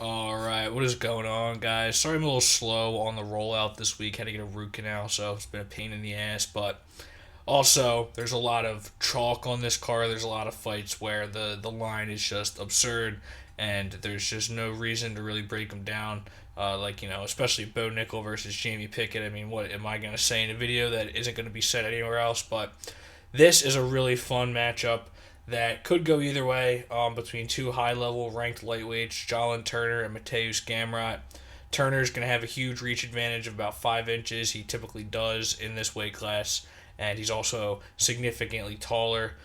Alright, what is going on, guys? Sorry I'm a little slow on the rollout this week. Had to get a root canal, so it's been a pain in the ass. But also, there's a lot of chalk on this card. There's a lot of fights where the line is just absurd, and there's just no reason to really break them down. Especially Bo Nickel versus Jamie Pickett. I mean, what am I going to say in a video that isn't going to be said anywhere else? But this is a really fun matchup that could go either way between two high level ranked lightweights, Jalin Turner and Mateusz Gamrot. Turner's going to have a huge reach advantage of about 5 inches. He typically does in this weight class, and he's also significantly taller.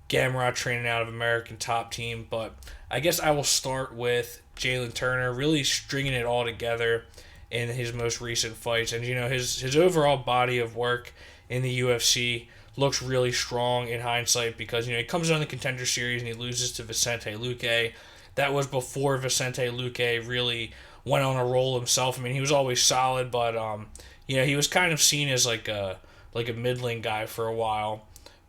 Gamrot training out of American Top Team, but I guess I will start with Jalin Turner really stringing it all together in his most recent fights. And, his overall body of work in the UFC looks really strong in hindsight because he comes on the Contender Series and he loses to Vicente Luque. That was before Vicente Luque really went on a roll himself. I mean, he was always solid, but he was kind of seen as like a middling guy for a while.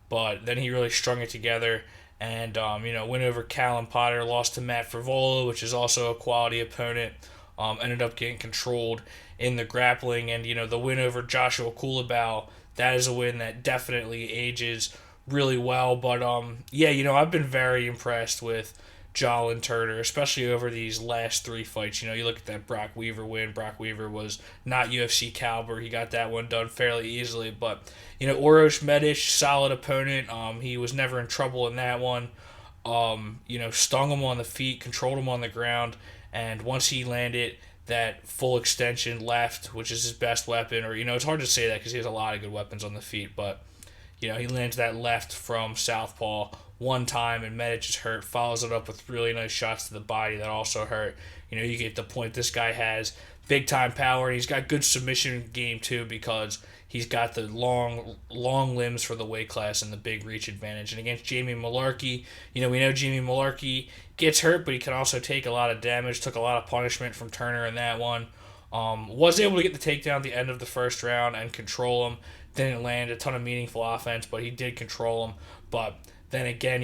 But then he really strung it together and went over Callum Potter, lost to Matt Frivola, which is also a quality opponent. Ended up getting controlled in the grappling, and the win over Joshua Kulabau, that is a win that definitely ages really well. But I've been very impressed with Jalin Turner, especially over these last 3 fights. You look at that Brock Weaver win. Brock Weaver was not UFC caliber. He got that one done fairly easily. But, Uros Medic, solid opponent. He was never in trouble in that one. Stung him on the feet, controlled him on the ground. And once he landed that full extension left, which is his best weapon, or, it's hard to say that because he has a lot of good weapons on the feet. But, he lands that left from southpaw one time, and Medic is hurt. Follows it up with really nice shots to the body that also hurt. You get the point. This guy has big time power, and he's got good submission game too because he's got the long limbs for the weight class and the big reach advantage. And against Jamie Mullarkey, we know Jamie Mullarkey gets hurt, but he can also take a lot of damage. Took a lot of punishment from Turner in that one. Was able to get the takedown at the end of the first round and control him. Didn't land a ton of meaningful offense, but he did control him. But then again,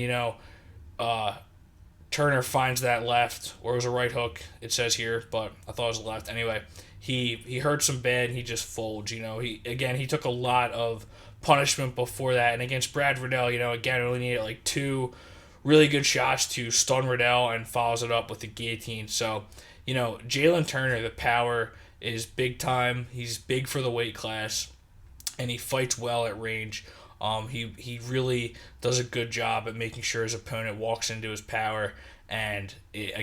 Turner finds that left, or it was a right hook, it says here, but I thought it was left. Anyway, he hurts him bad, and he just folds. He took a lot of punishment before that. And against Brad Riddell, again, only needed like 2 really good shots to stun Riddell and follows it up with the guillotine. So, Jalin Turner, the power is big time. He's big for the weight class, and he fights well at range. He really does a good job at making sure his opponent walks into his power, and he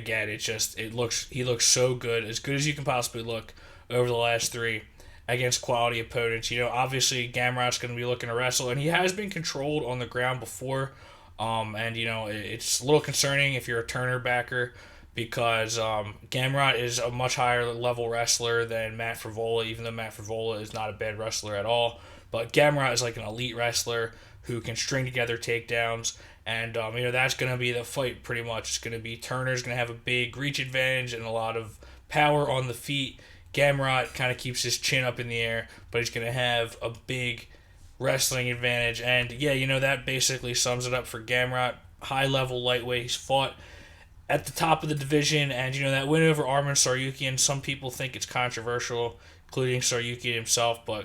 looks so good as you can possibly look over the last 3 against quality opponents. Obviously Gamrot's going to be looking to wrestle, and he has been controlled on the ground before. It's a little concerning if you're a Turner backer because Gamrot is a much higher level wrestler than Matt Frivola, even though Matt Frivola is not a bad wrestler at all. But Gamrot is like an elite wrestler who can string together takedowns. And, that's going to be the fight pretty much. It's going to be Turner's going to have a big reach advantage and a lot of power on the feet. Gamrot kind of keeps his chin up in the air, but he's going to have a big wrestling advantage. And, that basically sums it up for Gamrot. High level lightweight. He's fought at the top of the division. And, that win over Arman Tsarukyan, some people think it's controversial, including Tsarukyan himself. But,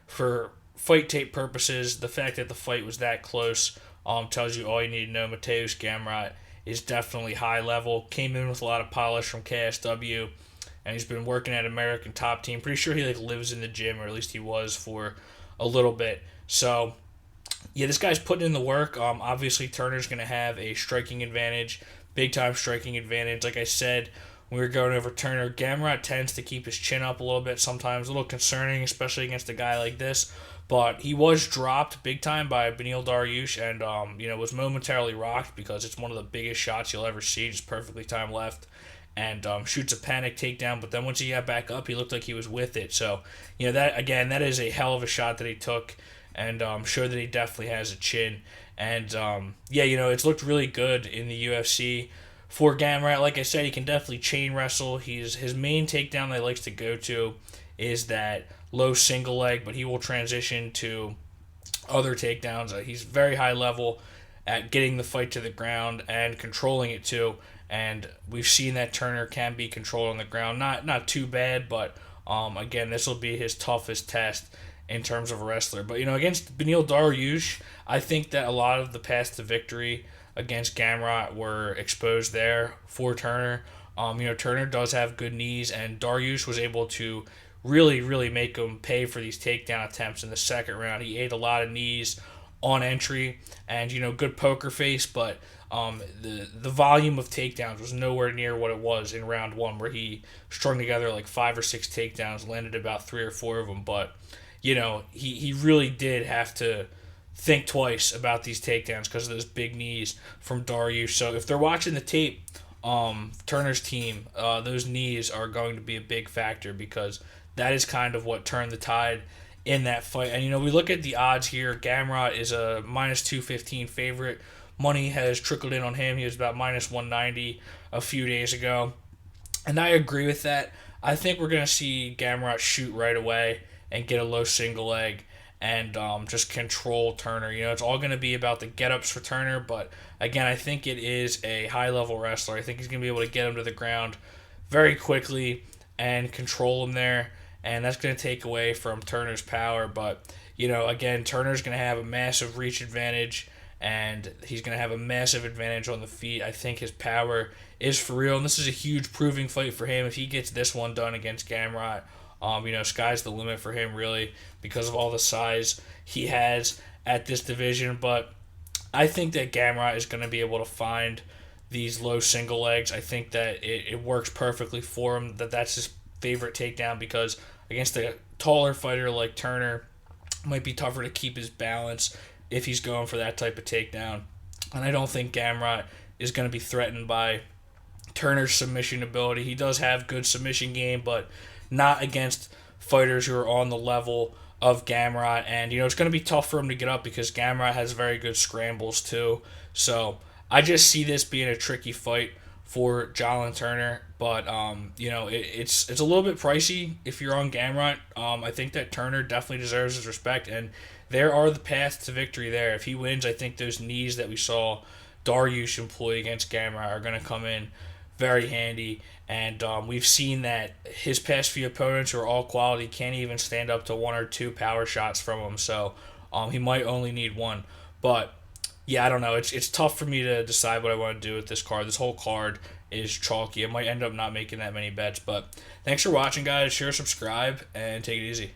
for fight tape purposes, the fact that the fight was that close tells you all you need to know. Mateusz Gamrot is definitely high level. Came in with a lot of polish from KSW, and he's been working at American Top Team. Pretty sure he lives in the gym, or at least he was for a little bit. So, this guy's putting in the work. Obviously, Turner's going to have a striking advantage, big time striking advantage. Like I said, when we were going over Turner, Gamrot tends to keep his chin up a little bit sometimes, a little concerning, especially against a guy like this. But he was dropped big time by Beneil Dariush and, was momentarily rocked because it's one of the biggest shots you'll ever see, just perfectly timed left, and shoots a panic takedown. But then once he got back up, he looked like he was with it. So, that is a hell of a shot that he took, and showed that he definitely has a chin. And, it's looked really good in the UFC. For Gamrot, like I said, he can definitely chain wrestle. His main takedown that he likes to go to is that low single leg, but he will transition to other takedowns. He's very high level at getting the fight to the ground and controlling it too. and we've seen that Turner can be controlled on the ground. Not too bad, but again, this will be his toughest test in terms of a wrestler. But against Beneil Dariush, I think that a lot of the paths to victory against Gamrot were exposed there for Turner. Turner does have good knees, and Dariush was able to really, really make him pay for these takedown attempts in the second round. He ate a lot of knees on entry, and good poker face, but the volume of takedowns was nowhere near what it was in round one, where he strung together like 5 or 6 takedowns, landed about 3 or 4 of them. But he really did have to think twice about these takedowns because of those big knees from Dariush. So if they're watching the tape, Turner's team, those knees are going to be a big factor because that is kind of what turned the tide in that fight. And we look at the odds here. Gamrot is a -215 favorite. Money has trickled in on him. He was about -190 a few days ago. And I agree with that. I think we're going to see Gamrot shoot right away and get a low single leg and just control Turner. It's all going to be about the get-ups for Turner, but again, I think it is a high-level wrestler. I think he's going to be able to get him to the ground very quickly and control him there, and that's going to take away from Turner's power. But, again, Turner's going to have a massive reach advantage, and he's going to have a massive advantage on the feet. I think his power is for real, and this is a huge proving fight for him. If he gets this one done against Gamrot, sky's the limit for him, really, because of all the size he has at this division. But I think that Gamrot is going to be able to find these low single legs. I think that it works perfectly for him, that's his favorite takedown, because against a taller fighter like Turner, it might be tougher to keep his balance if he's going for that type of takedown. And I don't think Gamrot is going to be threatened by Turner's submission ability. He does have good submission game, but not against fighters who are on the level of Gamrot. And, it's going to be tough for him to get up because Gamrot has very good scrambles too. So I just see this being a tricky fight for Jalin Turner. But, it's a little bit pricey if you're on Gamrot. I think that Turner definitely deserves his respect. And there are the paths to victory there. If he wins, I think those knees that we saw Dariush employ against Gamrot are going to come in very handy. And we've seen that his past few opponents who are all quality can't even stand up to 1 or 2 power shots from him. So he might only need one. But yeah, I don't know. It's tough for me to decide what I want to do with this card. This whole card is chalky. I might end up not making that many bets. But thanks for watching, guys. Share, subscribe, and take it easy.